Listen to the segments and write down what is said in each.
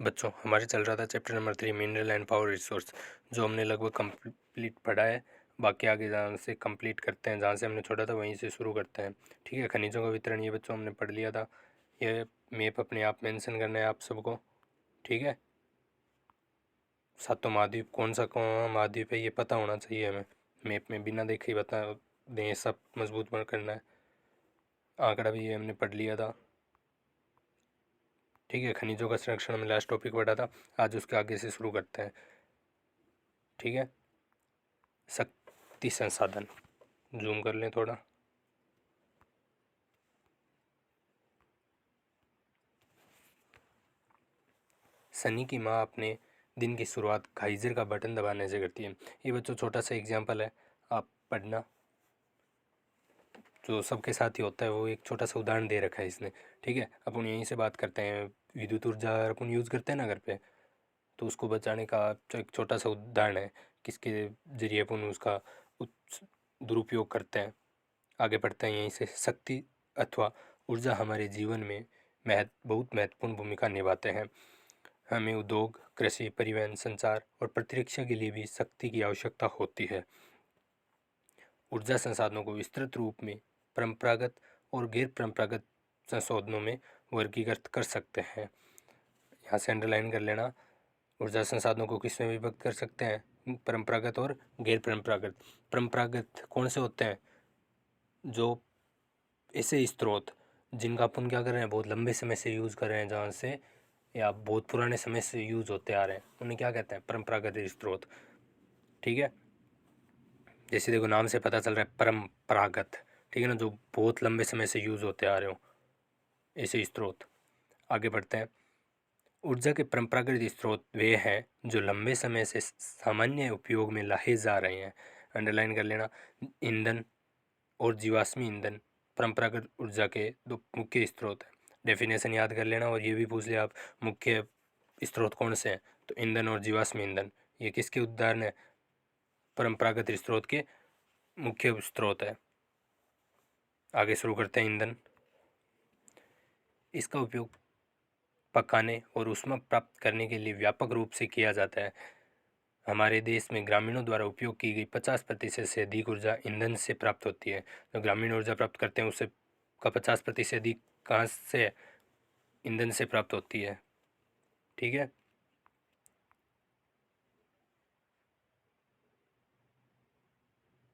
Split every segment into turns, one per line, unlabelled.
बच्चों, हमारे चल रहा था chapter number 3 mineral and power resource, जो हमने लगभग कंप्लीट पढ़ा है। बाकी आगे जहाँ से कंप्लीट करते हैं, जहाँ से हमने छोड़ा था वहीं से शुरू करते हैं। ठीक है, खनिजों का वितरण ये बच्चों हमने पढ़ लिया था। ये मैप अपने आप मेंशन करना है आप सबको। ठीक है, सातों महाद्वीप कौन सा कौन महाद्वीप है ये पता होना चाहिए हमें। मैप में बिना देखे ही बता दें, सब मजबूत बन करना है। आंकड़ा भी ये हमने पढ़ लिया था। ठीक है, खनिजों का संरक्षण हमने लास्ट टॉपिक पढ़ा था, आज उसके आगे से शुरू करते हैं। ठीक है, शक्ति संसाधन, जूम कर लें थोड़ा। सनी की माँ अपने दिन की शुरुआत गाइजर का बटन दबाने से करती है। ये बच्चों छोटा सा एग्जाम्पल है, आप पढ़ना। जो सबके साथ ही होता है वो एक छोटा सा उदाहरण दे रखा है इसने। ठीक है, अपन यहीं से बात करते हैं। विद्युत ऊर्जा अपन यूज़ करते हैं ना घर पे, तो उसको बचाने का एक छोटा सा उदाहरण है, किसके जरिए अपन उसका दुरुपयोग करते हैं। आगे बढ़ते हैं यहीं से। शक्ति अथवा ऊर्जा हमारे जीवन में बहुत महत्वपूर्ण भूमिका निभाते हैं। हमें उद्योग, कृषि, परिवहन, संचार और प्रतिरक्षा के लिए भी शक्ति की आवश्यकता होती है। ऊर्जा संसाधनों को विस्तृत रूप में परंपरागत और गैर परंपरागत संशोधनों में वर्गीकृत कर सकते हैं। यहाँ से अंडरलाइन कर लेना, ऊर्जा संसाधनों को किस में विभक्त कर सकते हैं, परंपरागत और गैर परंपरागत। परंपरागत कौन से होते हैं, जो ऐसे स्रोत जिनका अपन क्या कर रहे हैं, बहुत लंबे समय से यूज़ कर रहे हैं, जहाँ से या बहुत पुराने समय से यूज़ होते आ रहे हैं, उन्हें क्या कहते हैं, परंपरागत स्रोत। ठीक है, जैसे देखो नाम से पता चल रहा है परंपरागत, ठीक है ना, जो बहुत लंबे समय से यूज़ होते आ रहे हो, ऐसे स्रोत। आगे बढ़ते हैं। ऊर्जा के परंपरागत स्रोत वे हैं जो लंबे समय से सामान्य उपयोग में लाए जा रहे हैं। अंडरलाइन कर लेना, ईंधन और जीवाश्मी ईंधन परंपरागत ऊर्जा के दो मुख्य स्रोत हैं। डेफिनेशन याद कर लेना, और ये भी पूछ लिया आप मुख्य स्रोत कौन से हैं, तो ईंधन और जीवाश्मी ईंधन ये किसके उदाहरण है, परंपरागत स्रोत के मुख्य स्रोत है। आगे शुरू करते हैं। ईंधन, इसका उपयोग पकाने और ऊष्मा प्राप्त करने के लिए व्यापक रूप से किया जाता है। हमारे देश में ग्रामीणों द्वारा उपयोग की गई 50% से अधिक ऊर्जा ईंधन से प्राप्त होती है। जो ग्रामीण ऊर्जा प्राप्त करते हैं उससे का 50% अधिक कहाँ से, ईंधन से प्राप्त होती है। ठीक है,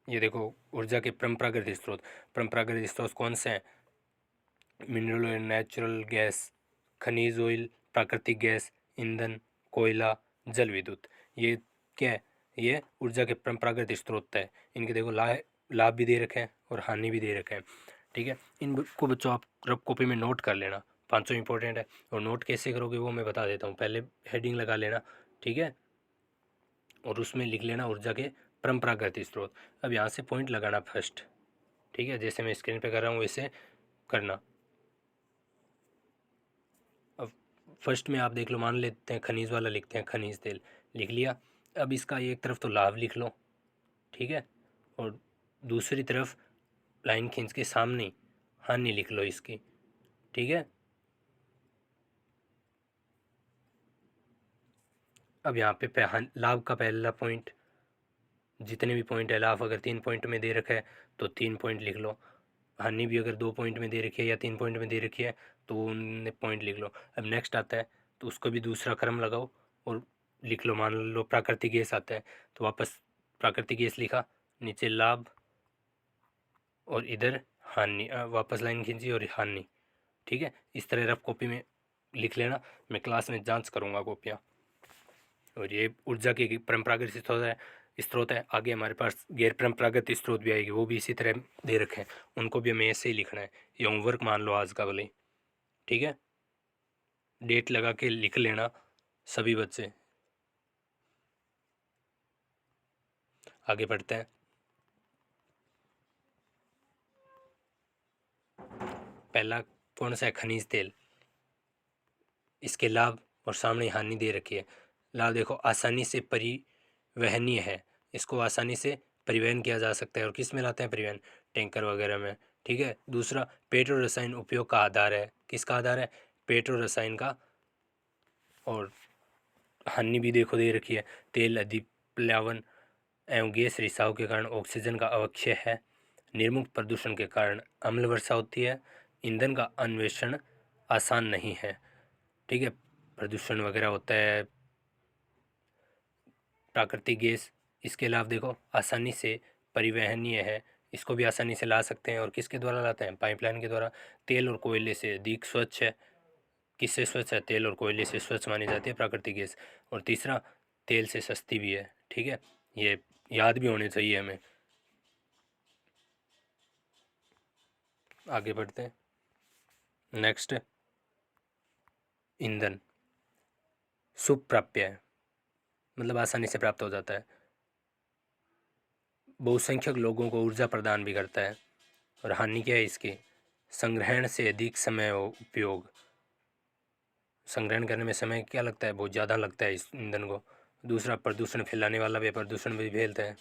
ये देखो ऊर्जा के परंपरागत स्रोत कौन से हैं, मिनरल ऑयल, नेचुरल गैस, खनिज ऑयल, प्राकृतिक गैस, ईंधन, कोयला, जल विद्युत। ये क्या है, ये ऊर्जा के परंपरागत स्रोत है। इनके देखो लाभ भी दे रखे हैं और हानि भी दे रखे हैं। ठीक है, इनको बच्चों आप रफ कॉपी में नोट कर लेना, 500 इंपॉर्टेंट है। और नोट कैसे करोगे वो मैं बता देता हूँ, पहले हेडिंग लगा लेना। ठीक है, और उसमें लिख लेना ऊर्जा के परंपरागत स्रोत। अब यहाँ से पॉइंट लगाना फर्स्ट। ठीक है, जैसे मैं स्क्रीन पे कर रहा हूँ वैसे करना। अब फर्स्ट में आप देख लो, मान लेते हैं खनिज वाला लिखते हैं, खनिज तेल लिख लिया। अब इसका एक तरफ तो लाभ लिख लो, ठीक है, और दूसरी तरफ लाइन खींच के सामने हानि लिख लो इसकी। ठीक है, अब यहाँ पे लाभ का पहला पॉइंट, जितने भी पॉइंट है, लाभ अगर 3 पॉइंट में दे रखा है तो 3 पॉइंट लिख लो। हानि भी अगर 2 पॉइंट में दे रखी है या 3 पॉइंट में दे रखी है तो उन पॉइंट लिख लो। अब नेक्स्ट आता है तो उसको भी दूसरा क्रम लगाओ और लिख लो। मान लो प्राकृतिक गैस आता है तो वापस प्राकृतिक गैस लिखा, नीचे लाभ और इधर हानि, वापस लाइन खींची और हानि। ठीक है, इस तरह रफ कॉपी में लिख लेना, मैं क्लास में जांच करूँगा कॉपियाँ। और ये ऊर्जा की परंपरागत स्रोत है। आगे हमारे पास गैर परंपरागत स्रोत भी आएगी, वो भी इसी तरह दे रखे हैं, उनको भी हमें ऐसे ही लिखना है। ये होमवर्क मान लो आज का भले। ठीक है, डेट लगा के लिख लेना सभी बच्चे। आगे बढ़ते हैं। पहला कौन सा है, खनिज तेल। इसके लाभ और सामने हानि दे रखी है। लाभ देखो, आसानी से परिवहनीय है, इसको आसानी से परिवहन किया जा सकता है। और किस में लाते हैं परिवहन, टैंकर वगैरह में। ठीक है, दूसरा पेट्रो रसायन उपयोग का आधार है, किसका आधार है, पेट्रो रसायन का और हानि भी देखो दे रखी है। तेल अधिक प्लावन एवं गैस रिसाव के कारण ऑक्सीजन का अवक्षय है। निर्मुक्त प्रदूषण के कारण अम्ल वर्षा होती है। ईंधन का अन्वेषण आसान नहीं है। ठीक है, प्रदूषण वगैरह होता है, प्राकृतिक गैस। इसके अलावा देखो आसानी से परिवहनीय है, इसको भी आसानी से ला सकते हैं। और किसके द्वारा लाते हैं? पाइपलाइन के द्वारा। तेल और कोयले से अधिक स्वच्छ है। किससे स्वच्छ है? तेल और कोयले से स्वच्छ मानी जाती है प्राकृतिक गैस। और तीसरा, तेल से सस्ती भी है। ठीक है, ये याद भी होने चाहिए हमें। आगे बढ़ते हैं। नेक्स्ट, ईंधन सुप्राप्य है, मतलब आसानी से प्राप्त हो जाता है। बहुसंख्यक लोगों को ऊर्जा प्रदान भी करता है। और हानि क्या है इसकी? संग्रहण से अधिक समय उपयोग। संग्रहण करने में समय क्या लगता है? बहुत ज़्यादा लगता है इस ईंधन को। दूसरा, प्रदूषण फैलाने वाला भी प्रदूषण भी फैलता है।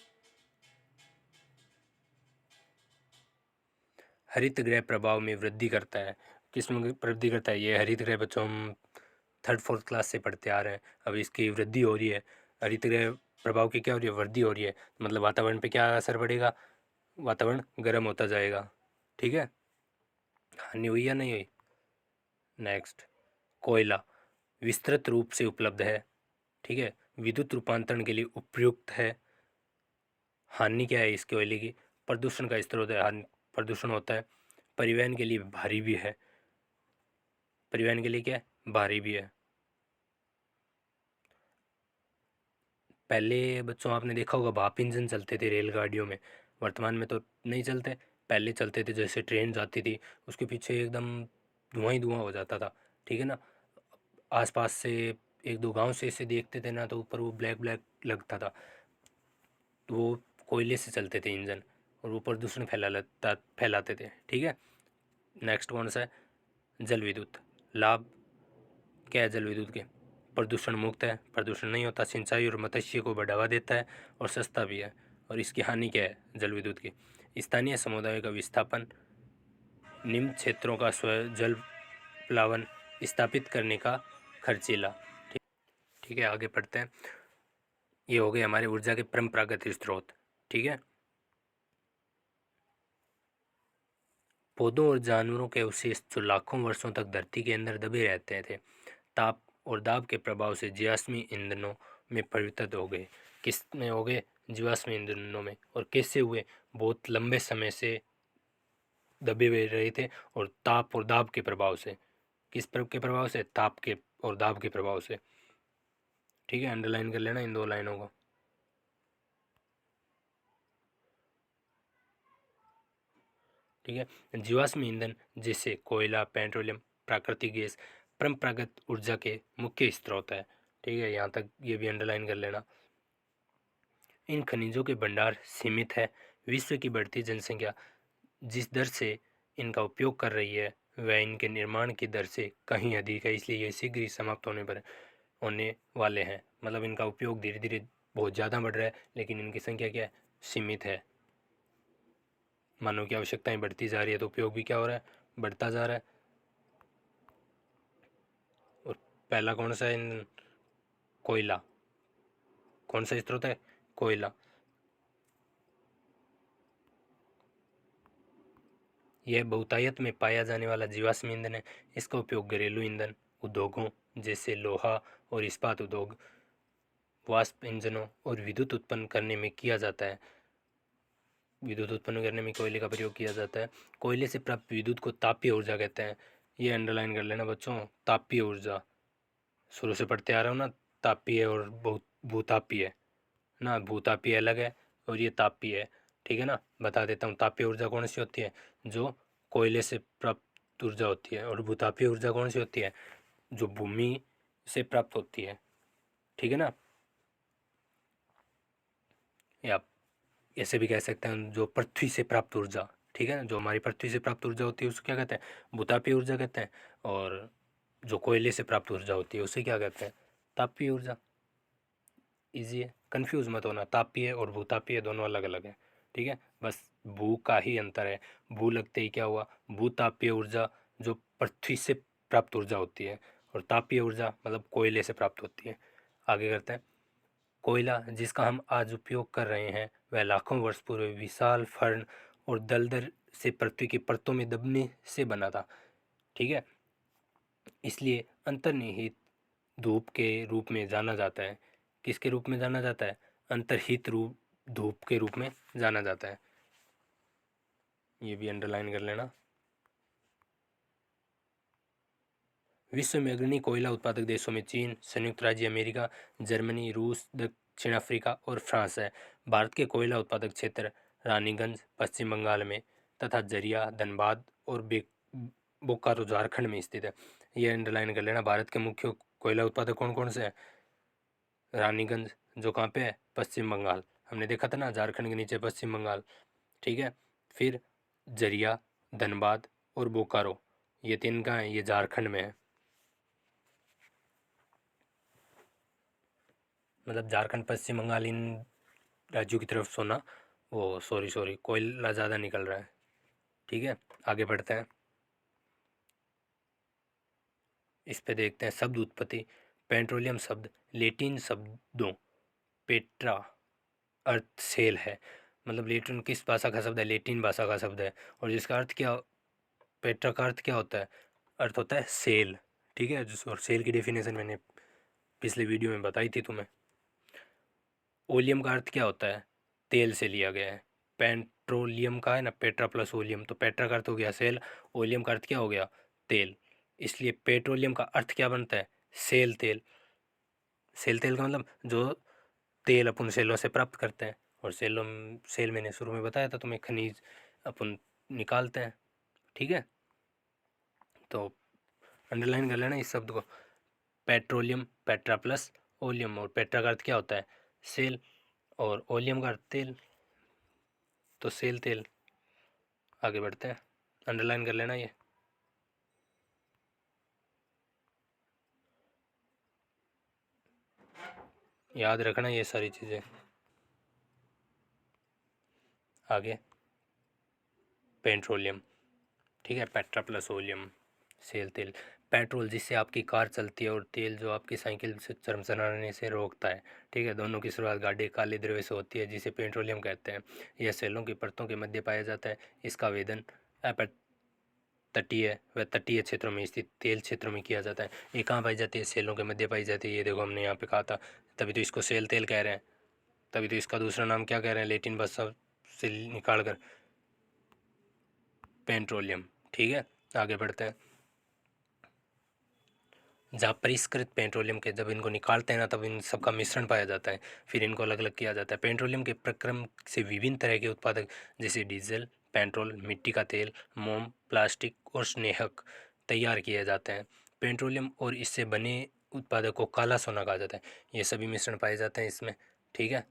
हरित गृह प्रभाव में वृद्धि करता है। किस में वृद्धि करता है? ये हरित गृह बच्चों हम थर्ड फोर्थ क्लास से पढ़ते आ रहे हैं। अब इसकी वृद्धि हो रही है। हरित गृह प्रभाव की क्या हो रही है? वृद्धि हो रही है। मतलब वातावरण पे क्या असर पड़ेगा? वातावरण गर्म होता जाएगा। ठीक है, हानि हुई या नहीं हुई? नेक्स्ट, कोयला विस्तृत रूप से उपलब्ध है। ठीक है, विद्युत रूपांतरण के लिए उपयुक्त है। हानि क्या है इस कोयले की? प्रदूषण का स्रोत है, प्रदूषण होता है। परिवहन के लिए भारी भी है। परिवहन के लिए क्या है? भारी भी है। पहले बच्चों आपने देखा होगा भाप इंजन चलते थे रेलगाड़ियों में। वर्तमान में तो नहीं चलते, पहले चलते थे। जैसे ट्रेन जाती थी उसके पीछे एकदम धुआं ही धुआं हो जाता था। ठीक है ना, आसपास से एक दो गांव से इसे देखते थे ना तो ऊपर वो ब्लैक ब्लैक लगता था। तो वो कोयले से चलते थे इंजन, और वो प्रदूषण फैलाते थे। ठीक है, नेक्स्ट कौन सा है? जल विद्युत। लाभ क्या है जल विद्युत के? प्रदूषण मुक्त है, प्रदूषण नहीं होता, सिंचाई और मत्स्य को बढ़ावा देता है, और सस्ता भी है। और इसकी हानि क्या है जल विद्युत की? स्थानीय समुदाय का विस्थापन, निम्न क्षेत्रों का स्व जल प्लावन स्थापित करने का खर्चीला। ठीक ठीक है, आगे पढ़ते हैं। ये हो गए हमारे ऊर्जा के परंपरागत स्रोत। ठीक है, पौधों और जानवरों के अवशेष जो लाखों वर्षों तक धरती के अंदर दबे रहते थे, ताप और दाब के प्रभाव से जीवाश्मी ईंधनों में परिवर्तित हो गए। किस में हो गए? जीवाश्मी ईंधनों में। और कैसे हुए? बहुत लंबे समय से दबे हुए रहे थे, और ताप और दाब के प्रभाव से। किस के प्रभाव से? ताप के और दाब के प्रभाव से। ठीक है, अंडरलाइन कर लेना इन दो लाइनों को। ठीक है, जीवाश्म ईंधन जैसे कोयला, पेट्रोलियम, प्राकृतिक गैस परंपरागत ऊर्जा के मुख्य स्रोत है। ठीक है, यहाँ तक ये भी अंडरलाइन कर लेना। इन खनिजों के भंडार सीमित है। विश्व की बढ़ती जनसंख्या जिस दर से इनका उपयोग कर रही है वह इनके निर्माण की दर से कहीं अधिक है, इसलिए ये शीघ्र ही समाप्त होने वाले हैं। मतलब इनका उपयोग धीरे धीरे बहुत ज़्यादा बढ़ रहा है, लेकिन इनकी संख्या क्या है? सीमित है। मानव की आवश्यकताएं बढ़ती जा रही है तो उपयोग भी क्या हो रहा है? बढ़ता जा रहा है। और पहला कौन सा है? कोयला। कौन सा स्रोत है? कोयला। यह बहुतायत में पाया जाने वाला जीवाश्म ईंधन है। इसका उपयोग घरेलू ईंधन उद्योगों जैसे लोहा और इस्पात उद्योग, वाष्प इंजनों और विद्युत उत्पन्न करने में किया जाता है। विद्युत उत्पन्न करने में कोयले का प्रयोग किया जाता है। कोयले से प्राप्त विद्युत को तापीय ऊर्जा कहते हैं। ये अंडरलाइन कर लेना बच्चों, तापीय ऊर्जा। शुरू से पढ़ते आ रहा हूँ ना, तापीय और भूतापीय ना। भूतापीय अलग है और ये तापीय है। ठीक है ना, बता देता हूँ। तापीय ऊर्जा कौन सी होती है? जो कोयले से प्राप्त ऊर्जा होती है। और भूतापीय ऊर्जा कौन सी होती है? जो भूमि से प्राप्त होती है। ठीक है ना, या आप ऐसे भी कह सकते हैं जो पृथ्वी से प्राप्त ऊर्जा। ठीक है ना, जो हमारी पृथ्वी से प्राप्त ऊर्जा होती है उसको क्या कहते हैं? भूतापीय ऊर्जा कहते हैं। और जो कोयले से प्राप्त ऊर्जा होती है उसे क्या कहते हैं? तापीय ऊर्जा। इजी है, कंफ्यूज मत होना। तापीय और भूतापीय दोनों अलग अलग है। ठीक है, बस भू का ही अंतर है। भू लगते ही क्या हुआ? भूतापीय ऊर्जा जो पृथ्वी से प्राप्त ऊर्जा होती है, और तापीय ऊर्जा मतलब कोयले से प्राप्त होती है। आगे करते हैं। कोयला जिसका हम आज उपयोग कर रहे हैं वह लाखों वर्ष पूर्व विशाल फर्न और दलदल से पृथ्वी की परतों में दबने से बना था। ठीक है, इसलिए अंतर्निहित धूप के रूप में जाना जाता है। किसके रूप में जाना जाता है? अंतर्हित रूप धूप के रूप में जाना जाता है। ये भी अंडरलाइन कर लेना। विश्व में अग्रणी कोयला उत्पादक देशों में चीन, संयुक्त राज्य अमेरिका, जर्मनी, रूस, दक्षिण अफ्रीका और फ्रांस है। भारत के कोयला उत्पादक क्षेत्र रानीगंज पश्चिम बंगाल में तथा जरिया धनबाद और बोकारो झारखंड में स्थित है। ये अंडरलाइन कर लेना। भारत के मुख्य कोयला उत्पादक कौन कौन से हैं? रानीगंज जो कहाँ पे है? पश्चिम बंगाल। हमने देखा था ना, झारखंड के नीचे पश्चिम बंगाल। ठीक है, फिर जरिया, धनबाद और बोकारो, ये तीन कहाँ है? ये झारखंड में है। मतलब झारखंड पश्चिम बंगाल इन राज्यों की तरफ सोना वो सॉरी कोयला ज़्यादा निकल रहा है। ठीक है, आगे बढ़ते हैं। इस पे देखते हैं शब्द उत्पत्ति। पेट्रोलियम शब्द लेटिन शब्दों पेट्रा अर्थ सेल है। मतलब लेटिन किस भाषा का शब्द है? लेटिन भाषा का शब्द है। और जिसका अर्थ क्या, पेट्रा का अर्थ क्या होता है? अर्थ होता है सेल। ठीक है, और सेल की डेफिनेशन मैंने पिछले वीडियो में बताई थी तुम्हें। ओलियम का अर्थ क्या होता है? तेल से लिया गया है। पेट्रोलियम का है ना, पेट्रा प्लस ओलियम, तो पेट्रा का अर्थ हो गया सेल, ओलियम का अर्थ क्या हो गया? तेल। इसलिए पेट्रोलियम का अर्थ क्या बनता है? सेल तेल। सेल तेल का मतलब जो तेल अपन सेलों से प्राप्त करते हैं। और सेल मैंने शुरू में बताया था तुम्हें, खनिज अपन निकालते हैं। ठीक है, तो अंडरलाइन कर लेना इस शब्द को। पेट्रोलियम, पेट्रा प्लस ओलियम, और पेट्रा का अर्थ क्या होता है? सेल, और ओलियम का अर्थ तेल, तो सेल तेल। आगे बढ़ते हैं, अंडरलाइन कर लेना ये। याद रखना ये सारी चीज़ें। आगे पेट्रोलियम। ठीक है, पेट्रा प्लस ओलियम, सेल तेल। पेट्रोल जिससे आपकी कार चलती है, और तेल जो आपकी साइकिल से चमचमाने से रोकता है। ठीक है, दोनों की शुरुआत गाढ़े काले द्रव्य से होती है जिसे पेट्रोलियम कहते हैं। यह सेलों की परतों के मध्य पाया जाता है। इसका वेदन तटीय व तटीय क्षेत्रों में स्थित तेल क्षेत्रों में किया जाता है। ये कहाँ पाई जाती है? सेलों के मध्य पाई जाती है। ये देखो हमने यहाँ पे कहा था, तभी तो इसको सेल तेल कह रहे हैं। तभी तो इसका दूसरा नाम क्या कह रहे हैं? लेटिन भाषा से निकाल कर पेट्रोलियम। ठीक है, आगे बढ़ते हैं। जहाँ परिष्कृत पेट्रोलियम के जब इनको निकालते हैं ना, तब इन सबका मिश्रण पाया जाता है। फिर इनको अलग अलग किया जाता है। पेट्रोलियम के प्रक्रम से विभिन्न तरह के उत्पादक जैसे डीजल, पेट्रोल, मिट्टी का तेल, मोम, प्लास्टिक और स्नेहक तैयार किए जाते हैं। पेट्रोलियम और इससे बने उत्पादक को काला सोना कहा जाता है। ये सभी मिश्रण पाए जाते हैं इसमें। ठीक है,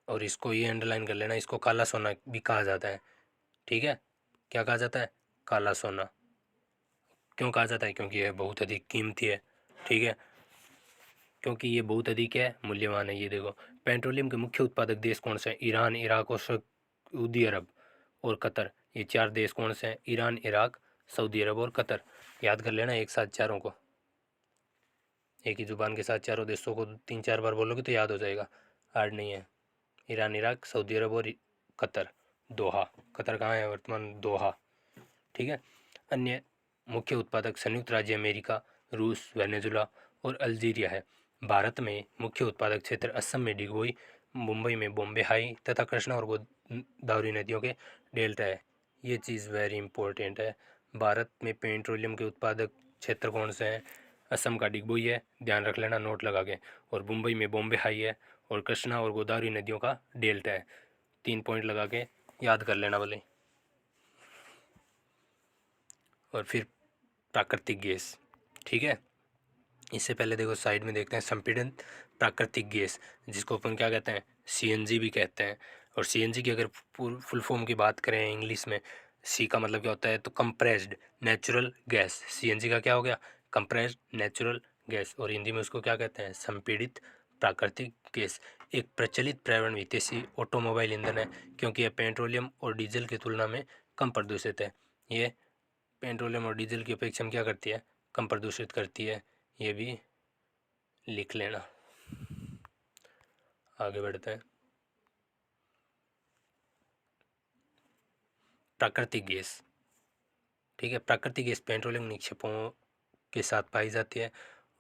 और इसको ये अंडरलाइन कर लेना, इसको काला सोना भी कहा जाता है। ठीक है, क्या कहा जाता है? काला सोना। क्यों कहा जाता है? क्योंकि यह बहुत अधिक कीमती है। ठीक है, क्योंकि ये बहुत अधिक है, मूल्यवान है। ये देखो, पेट्रोलियम के मुख्य उत्पादक देश कौन से हैं? ईरान, इराक और सऊदी अरब और कतर। ये चार देश कौन से हैं? ईरान, इराक, सऊदी अरब और कतर। याद कर लेना एक साथ चारों को। एक ही जुबान के साथ चारों देशों को 3-4 बार बोलोगे तो याद हो जाएगा, हार्ड नहीं है। ईरान, इराक, सऊदी अरब और कतर। दोहा, कतर कहाँ है वर्तमान? दोहा। ठीक है, अन्य मुख्य उत्पादक संयुक्त राज्य अमेरिका, रूस, वेनेजुला और अल्जीरिया है। भारत में मुख्य उत्पादक क्षेत्र असम में डिगबोई, मुंबई में बॉम्बे हाई तथा कृष्णा और गोदावरी नदियों के डेल्टा है। ये चीज़ वेरी इंपॉर्टेंट है। भारत में पेट्रोलियम के उत्पादक क्षेत्र कौन से हैं? असम का डिगबोई है, ध्यान रख लेना नोट लगा के। और मुंबई में बॉम्बे हाई है, और कृष्णा और गोदावरी नदियों का डेल्टा है। 3 पॉइंट लगा के याद कर लेना भले। और फिर प्राकृतिक गैस। ठीक है, इससे पहले देखो साइड में देखते हैं संपीड़ित प्राकृतिक गैस, जिसको अपन क्या कहते हैं? सीएनजी भी कहते हैं। और सीएनजी की अगर फुल फॉर्म की बात करें इंग्लिश में, सी का मतलब क्या होता है? तो कंप्रेस्ड नेचुरल गैस। सीएनजी का क्या हो गया? Compressed natural gas. और हिंदी में उसको क्या कहते हैं? संपीड़ित प्राकृतिक गैस। एक प्रचलित पर्यावरण हितैषी ऑटोमोबाइल ईंधन है, क्योंकि यह पेट्रोलियम और डीजल की तुलना में कम प्रदूषित है। ये पेट्रोलियम और डीजल की अपेक्षा में क्या करती है, कम प्रदूषित करती है, ये भी लिख लेना। आगे बढ़ते हैं। प्राकृतिक गैस, ठीक है, प्राकृतिक गैस पेट्रोलियम निक्षेपों के साथ पाई जाती है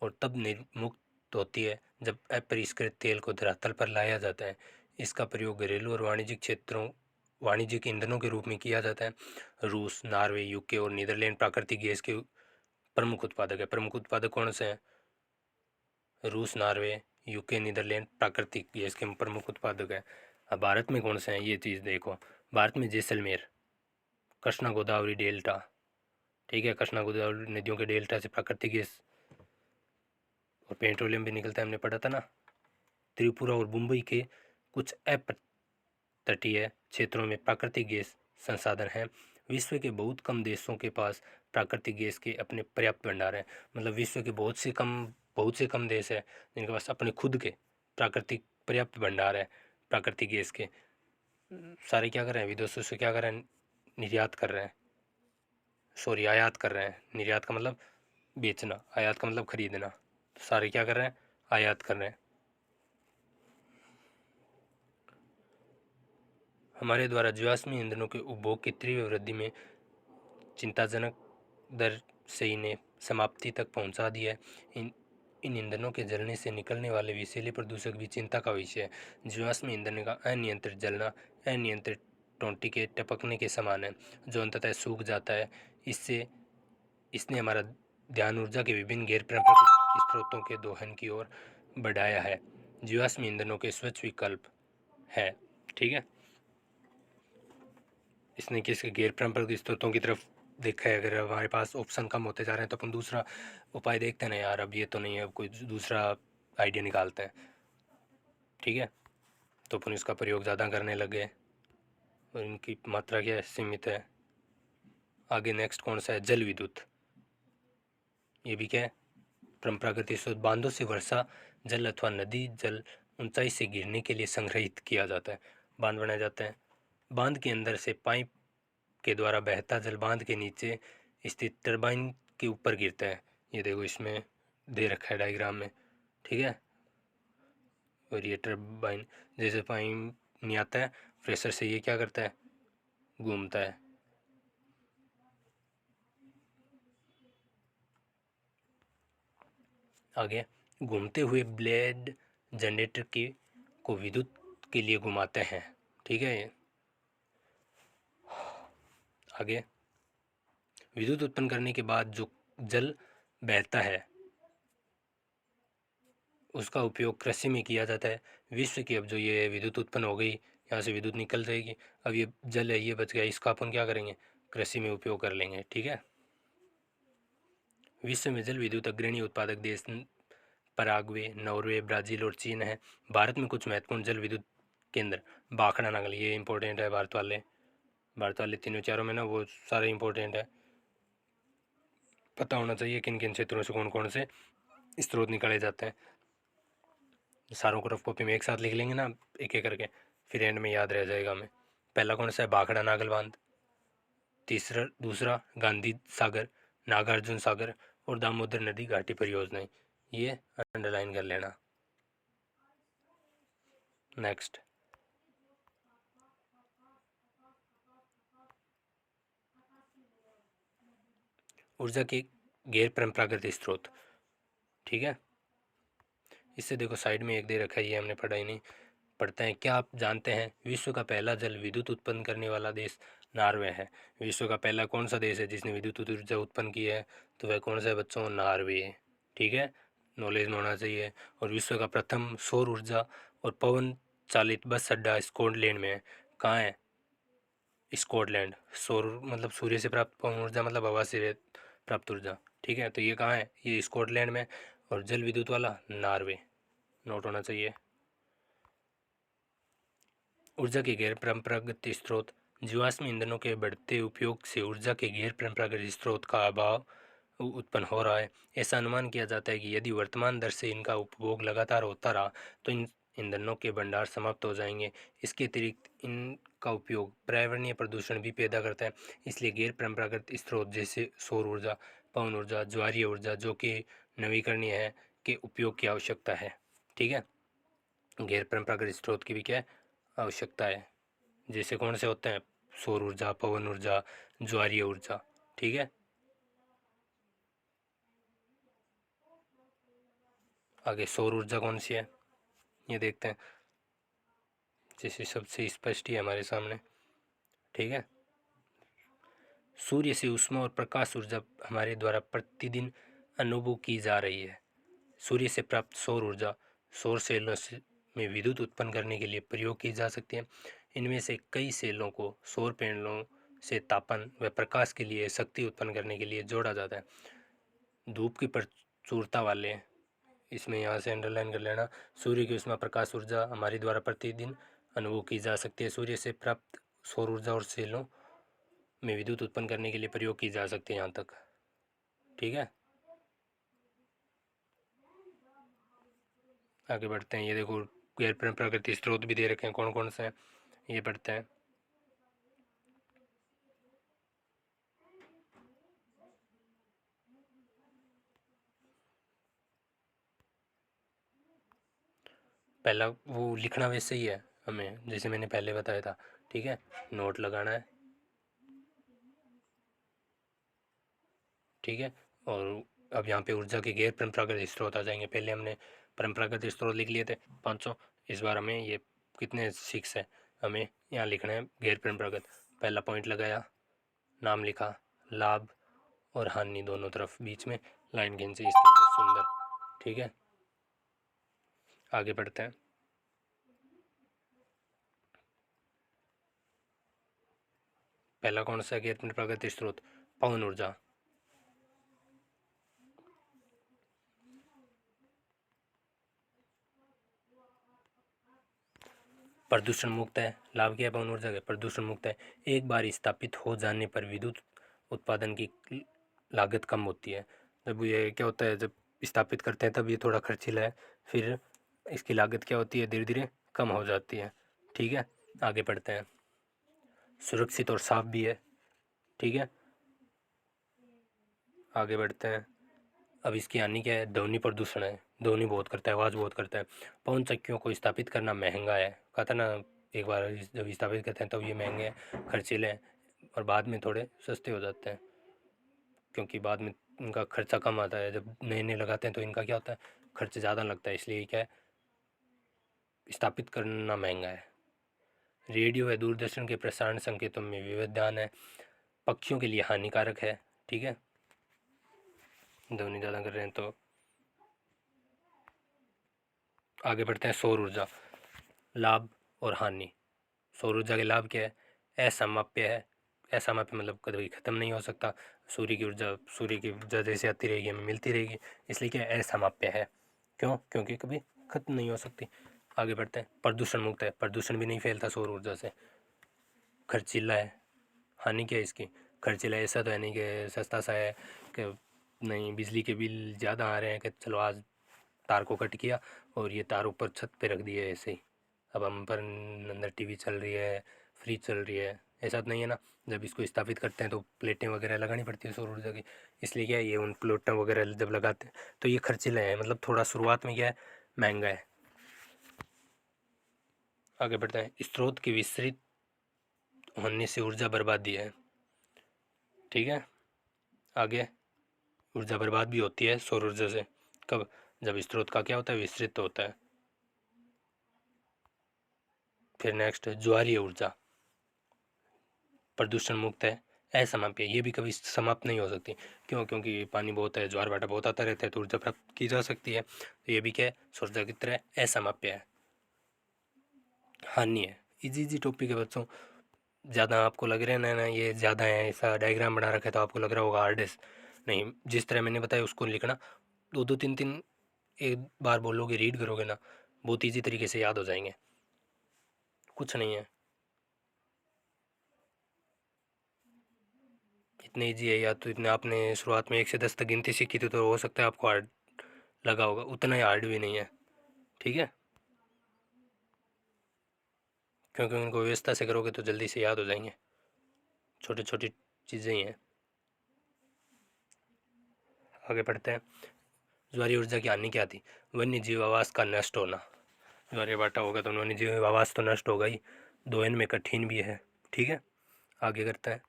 और तब निर्मुक्त होती है जब अपरिष्कृत तेल को धरातल पर लाया जाता है। इसका प्रयोग घरेलू और वाणिज्यिक क्षेत्रों वाणिज्यिक ईंधनों के रूप में किया जाता है। रूस, नॉर्वे, यूके और नीदरलैंड प्राकृतिक गैस के प्रमुख उत्पादक है। प्रमुख उत्पादक कौन से हैं? रूस, नॉर्वे, यूके, नीदरलैंड प्राकृतिक गैस के प्रमुख उत्पादक है। अब भारत में कौन से हैं, ये चीज़ देखो। भारत में जैसलमेर, कृष्णा गोदावरी डेल्टा, ठीक है, कृष्णा गोदावरी नदियों के डेल्टा से प्राकृतिक गैस और पेट्रोलियम भी निकलता है, हमने पढ़ा था ना। त्रिपुरा और मुंबई के कुछ तटीय क्षेत्रों में प्राकृतिक गैस संसाधन हैं। विश्व के बहुत कम देशों के पास प्राकृतिक गैस के अपने पर्याप्त भंडार हैं। मतलब विश्व के बहुत से कम देश हैं जिनके पास अपने खुद के प्राकृतिक पर्याप्त भंडार है प्राकृतिक गैस के। सारे क्या कर रहे हैं, विदेशों से क्या कर रहे हैं, निर्यात कर रहे हैं, सॉरी आयात कर रहे हैं। निर्यात का मतलब बेचना, आयात का मतलब खरीदना। तो सारे क्या कर रहे हैं, आयात कर रहे हैं। हमारे द्वारा जीवाश्म ईंधनों के उपभोग की तीव्र वृद्धि में चिंताजनक दर से इन्हें समाप्ति तक पहुंचा दिया है। इन ईंधनों के जलने से निकलने वाले विषैले प्रदूषक भी चिंता का विषय है। जीवाश्म ईंधन का अनियंत्रित जलना अनियंत्रित टोंटी के टपकने के समान है जो अंततः सूख जाता है। इसने हमारा ध्यान ऊर्जा के विभिन्न गैर पारंपरिक स्रोतों के दोहन की ओर बढ़ाया है। जीवाश्म ईंधनों के स्वच्छ विकल्प है, ठीक है। इसने किसके गैर पारंपरिक स्रोतों की तरफ देखा है। अगर हमारे पास ऑप्शन कम होते जा रहे हैं तो अपन दूसरा उपाय देखते हैं ना यार, अब ये तो नहीं है, अब कोई दूसरा आइडिया निकालते हैं, ठीक है। तो अपन इसका प्रयोग ज़्यादा करने लगे और इनकी मात्रा क्या है, सीमित है। आगे नेक्स्ट कौन सा है, जल विद्युत। ये भी क्या है, परंपरागत स्रोत। बांधों से वर्षा जल अथवा नदी जल ऊंचाई से गिरने के लिए संग्रहित किया जाता है। बांध बनाए जाते हैं। बांध के अंदर से पाइप के द्वारा बहता जल बांध के नीचे स्थित टरबाइन के ऊपर गिरता है। ये देखो इसमें दे रखा है डायग्राम में, ठीक है। और ये टरबाइन जैसे पाइप नहीं आता है, प्रेशर से ये क्या करता है, घूमता है। आगे, घूमते हुए ब्लेड जनरेटर की को विद्युत के लिए घुमाते हैं, ठीक है। आगे, विद्युत उत्पन्न करने के बाद जो जल बहता है उसका उपयोग कृषि में किया जाता है। विश्व की अब जो ये विद्युत उत्पन्न हो गई, यहाँ से विद्युत निकल जाएगी, अब ये जल है ये बच गया, इसका अपन क्या करेंगे, कृषि में उपयोग कर लेंगे, ठीक है। विश्व में जल विद्युत अग्रणी उत्पादक देश पराग्वे, नॉर्वे, ब्राज़ील और चीन है। भारत में कुछ महत्वपूर्ण जल विद्युत केंद्र, भाखड़ा नागल, ये इंपॉर्टेंट है। भारत वाले तीनों चारों में ना वो सारे इंपॉर्टेंट है, पता होना चाहिए किन किन क्षेत्रों से कौन कौन से स्रोत निकाले जाते हैं। सारों को रफ कॉपी में एक साथ लिख लेंगे ना, एक एक करके, फिर एंड में याद रह जाएगा हमें। पहला कौन सा है, भाखड़ा नागल बांध। दूसरा गांधी सागर, नागार्जुन सागर और दामोदर नदी घाटी परियोजनाएं, ये अंडरलाइन कर लेना। नेक्स्ट, ऊर्जा के गैर परंपरागत स्रोत, ठीक है। इससे देखो साइड में एक दे रखा है, ये हमने पढ़ा ही नहीं, पढ़ते हैं। क्या आप जानते हैं विश्व का पहला जल विद्युत उत्पन्न करने वाला देश नॉर्वे है। विश्व का पहला कौन सा देश है जिसने विद्युत ऊर्जा उत्पन्न की है, तो वह कौन सा है बच्चों, नॉर्वे, ठीक है। नॉलेज में होना चाहिए। और विश्व का प्रथम सौर ऊर्जा और पवन चालित बस अड्डा स्कॉटलैंड में है। कहाँ है, स्कॉटलैंड। सौर मतलब सूर्य से प्राप्त पवन ऊर्जा मतलब हवा से प्राप्त ऊर्जा, ठीक है। तो ये कहाँ है, ये स्कॉटलैंड में। और जल विद्युत वाला नॉर्वे, नोट होना चाहिए। ऊर्जा के गैर परंपरागत स्रोत, जीवाश्म ईंधनों के बढ़ते उपयोग से ऊर्जा के गैर परंपरागत स्रोत का अभाव उत्पन्न हो रहा है। ऐसा अनुमान किया जाता है कि यदि वर्तमान दर से इनका उपभोग लगातार होता रहा तो इन ईंधनों के भंडार समाप्त हो जाएंगे। इसके अतिरिक्त इनका उपयोग पर्यावरणीय प्रदूषण भी पैदा करता है। इसलिए गैर परंपरागत स्रोत जैसे सौर ऊर्जा, पवन ऊर्जा, ज्वारीय ऊर्जा जो कि नवीकरणीय है के उपयोग की आवश्यकता है। ठीक है, गैर परंपरागत स्रोत की भी क्या है आवश्यकता है। जैसे कौन से होते हैं, सौर ऊर्जा, पवन ऊर्जा, ज्वारीय ऊर्जा। ठीक है, आगे सौर ऊर्जा कौन सी है ये देखते हैं, जैसे सबसे स्पष्ट ही है हमारे सामने। ठीक है, सूर्य से ऊष्मा और प्रकाश ऊर्जा हमारे द्वारा प्रतिदिन अनुभव की जा रही है। सूर्य से प्राप्त सौर ऊर्जा सौर सेलों से में विद्युत उत्पन्न करने के लिए प्रयोग की जा सकती है। इनमें से कई सेलों को सौर पैनलों से तापन व प्रकाश के लिए शक्ति उत्पन्न करने के लिए जोड़ा जाता है। धूप की प्रचुरता वाले, इसमें यहाँ से अंडरलाइन कर लेना, सूर्य की ऊष्मा प्रकाश ऊर्जा हमारे द्वारा प्रतिदिन अनुभव की जा सकती है। सूर्य से प्राप्त सौर ऊर्जा और सेलों में विद्युत उत्पन्न करने के लिए प्रयोग की जा सकती है यहाँ तक। ठीक है, आगे बढ़ते हैं। ये देखो गैर परंपरागत स्रोत भी दे रखे हैं, कौन कौन से हैं ये पढ़ते हैं। पहला वो लिखना वैसे ही है हमें, जैसे मैंने पहले बताया था। ठीक है, नोट लगाना है। ठीक है, और अब यहाँ पे ऊर्जा के गैर परंपरागत स्रोत आ जाएंगे। पहले हमने परंपरागत स्रोत लिख लिए थे 500, इस बार हमें ये कितने 6 है, हमें यहाँ लिखना है गैर परंपरागत। पहला पॉइंट लगाया, नाम लिखा, लाभ और हानि दोनों तरफ बीच में लाइन खींची इसके लिए, सुंदर। ठीक है, आगे बढ़ते हैं। पहला कौन सा गैर परंपरागत स्रोत, पवन ऊर्जा। प्रदूषण मुक्त है, लाभ क्या है पवन ऊर्जा का, प्रदूषण मुक्त है। एक बार स्थापित हो जाने पर विद्युत उत्पादन की लागत कम होती है। जब ये क्या होता है, जब स्थापित करते हैं तब ये थोड़ा खर्चीला है, फिर इसकी लागत क्या होती है, धीरे धीरे कम हो जाती है। ठीक है, आगे बढ़ते हैं। सुरक्षित और साफ भी है। ठीक है, आगे बढ़ते हैं। अब इसकी हानि क्या है, ध्वनि प्रदूषण है, ध्वनि बहुत करता है, आवाज़ बहुत करता है। पवन चक्कियों को स्थापित करना महंगा है, कहा था ना, एक बार जब स्थापित करते हैं तब ये महंगे हैं, खर्चीले हैं, और बाद में थोड़े सस्ते हो जाते हैं, क्योंकि बाद में इनका खर्चा कम आता है। जब नए नए लगाते हैं तो इनका क्या होता है, खर्च ज़्यादा लगता है, इसलिए क्या है, स्थापित करना महंगा है। रेडियो व दूरदर्शन के प्रसारण संकेतों में व्यवधान है, पक्षियों के लिए हानिकारक है। ठीक है, ध्वनि ज़्यादा कर रहे हैं तो। आगे बढ़ते हैं। सौर ऊर्जा, लाभ और हानि। सौर ऊर्जा के लाभ क्या है, असमाप्य है। असमाप्य मतलब कभी ख़त्म नहीं हो सकता। सूर्य की ऊर्जा जैसे आती रहेगी हमें मिलती रहेगी, इसलिए क्या है, असमाप्य है। क्यों, क्योंकि कभी ख़त्म नहीं हो सकती। आगे बढ़ते हैं। प्रदूषण मुक्त है, प्रदूषण भी नहीं फैलता सौर ऊर्जा से। खर्चीला है, हानि क्या है इसकी, खर्चीला ऐसा तो है नहीं कि सस्ता सा है कि नहीं, बिजली के बिल ज़्यादा आ रहे हैं कि चलो आज तार को कट किया और ये तार ऊपर छत पे रख दिया ऐसे ही, अब हम पर अंदर टीवी चल रही है, फ्रिज चल रही है, ऐसा तो नहीं है ना। जब इसको स्थापित करते हैं तो प्लेटें वगैरह लगानी पड़ती है सौर ऊर्जा की, इसलिए क्या है, ये उन प्लेटें वगैरह जब लगाते हैं तो ये खर्चीले हैं, मतलब थोड़ा शुरुआत में क्या है, महंगा है। आगे बढ़ते हैं। स्रोत की विस्तृत होने से ऊर्जा बर्बादी है। ठीक है, आगे ऊर्जा बर्बाद भी होती है सौर ऊर्जा से, कब, जब स्रोत का क्या होता है, विस्तृत होता है। फिर नेक्स्ट ज्वारीय ऊर्जा, प्रदूषण मुक्त है, असमाप्य, ये भी कभी समाप्त नहीं हो सकती। क्यों, क्योंकि पानी बहुत है, ज्वार भाटा बहुत आता रहता है, तो ऊर्जा प्राप्त की जा सकती है। तो ये भी क्या है, ऊर्जा की तरह असमाप्य है। हानि है, इजी इजी टॉपिक है बच्चों, ज़्यादा आपको लग रहा है ना ये ज़्यादा है, ऐसा डायग्राम बना रखा है तो आपको लग रहा होगा हार्डेस्ट, नहीं, जिस तरह मैंने बताया उसको लिखना, दो दो तीन तीन एक बार बोलोगे, रीड करोगे ना, बहुत ईजी तरीके से याद हो जाएंगे, कुछ नहीं है, इतने ईजी है। या तो इतने आपने शुरुआत में 1 से 10 तक गिनती सीखी थी तो हो सकता है आपको हार्ड लगा होगा, उतना ही हार्ड भी नहीं है। ठीक है, क्योंकि उनको व्यवस्था से करोगे तो जल्दी से याद हो जाएंगे, छोटी छोटी चीज़ें ही हैं। आगे पढ़ते हैं। ज्वारीय ऊर्जा की हानि क्या थी? वन्य जीव आवास का नष्ट होना। ज्वारीय भाटा होगा तो वन्य जीव आवास तो नष्ट होगा ही, दोहन में कठिन भी है। ठीक है, आगे करता है।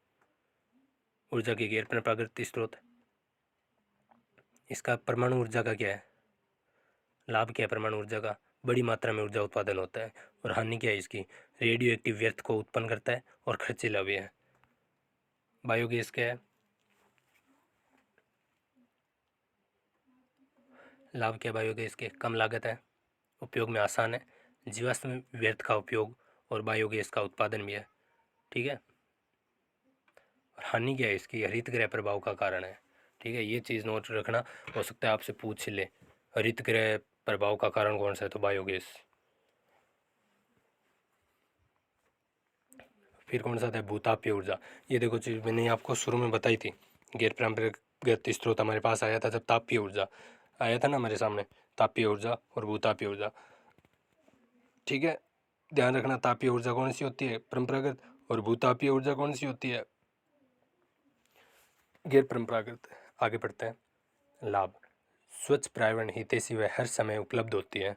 ऊर्जा के गैर प्राकृतिक स्रोत, इसका परमाणु ऊर्जा का क्या है, लाभ क्या है परमाणु ऊर्जा का? बड़ी मात्रा में ऊर्जा उत्पादन होता है। और हानि क्या है इसकी? रेडियो एक्टिव व्यर्थ को उत्पन्न करता है और खर्चीला भी है। बायोगैस क्या है, लाभ क्या बायोगैस के? कम लागत है, उपयोग में आसान है, जीवाश्म व्यर्थ का उपयोग और बायोगैस का उत्पादन भी है। ठीक है, और हानि क्या है इसकी? हरित गृह प्रभाव का कारण है। ठीक है, ये चीज़ नोट रखना, हो सकता है आपसे पूछ ले, हरित गृह प्रभाव का कारण कौन सा है? तो बायोगैस। फिर कौन सा था? भूतापीय ऊर्जा। ये देखो चीज़ मैंने आपको शुरू में बताई थी, गैर परंपरागत स्रोत हमारे पास आया था जब तापीय ऊर्जा आया था ना हमारे सामने, तापीय ऊर्जा और भूतापीय ऊर्जा। ठीक है, ध्यान रखना, तापीय ऊर्जा कौन सी होती है? परंपरागत। और भूतापीय ऊर्जा कौन सी होती है? गैर परंपरागत। आगे बढ़ते हैं। लाभ, स्वच्छ पर्यावरण हितैषी व हर समय उपलब्ध होती है,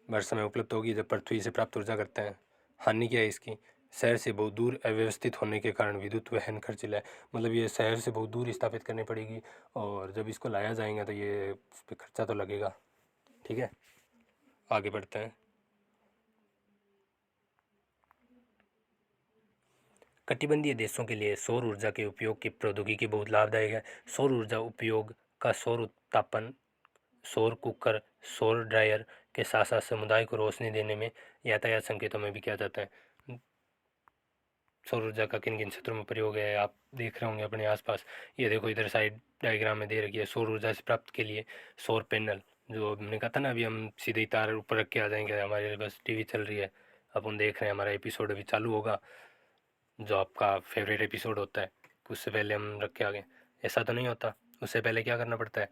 हर समय उपलब्ध होगी जब पृथ्वी से प्राप्त ऊर्जा करते हैं। हानि क्या है इसकी? शहर से बहुत दूर अव्यवस्थित होने के कारण विद्युत वहन खर्चीला है, मतलब ये शहर से बहुत दूर स्थापित करनी पड़ेगी और जब इसको लाया जाएगा तो ये इस पर खर्चा तो लगेगा। ठीक है, आगे बढ़ते हैं। कटिबंधीय देशों के लिए सौर ऊर्जा के उपयोग की प्रौद्योगिकी बहुत लाभदायक है। सौर ऊर्जा उपयोग का सौर उत्तापन, सौर कुकर, सौर ड्रायर के साथ साथ समुदाय को रोशनी देने में, यातायात संकेतों में भी किया जाता है। सौर ऊर्जा का किन किन क्षेत्रों में प्रयोग है आप देख रहे होंगे अपने आसपास। ये देखो इधर साइड डायग्राम में दे रखी है, सौर ऊर्जा से प्राप्त के लिए सौर पैनल, जो हमने कहा था ना अभी हम सीधे ही तार ऊपर रख के आ जाएंगे, हमारे बस टीवी चल रही है, अपन देख रहे हैं, हमारा एपिसोड अभी चालू होगा, जो आपका फेवरेट एपिसोड होता है उससे पहले हम रख के आ गए। ऐसा तो नहीं होता, उससे पहले क्या करना पड़ता है?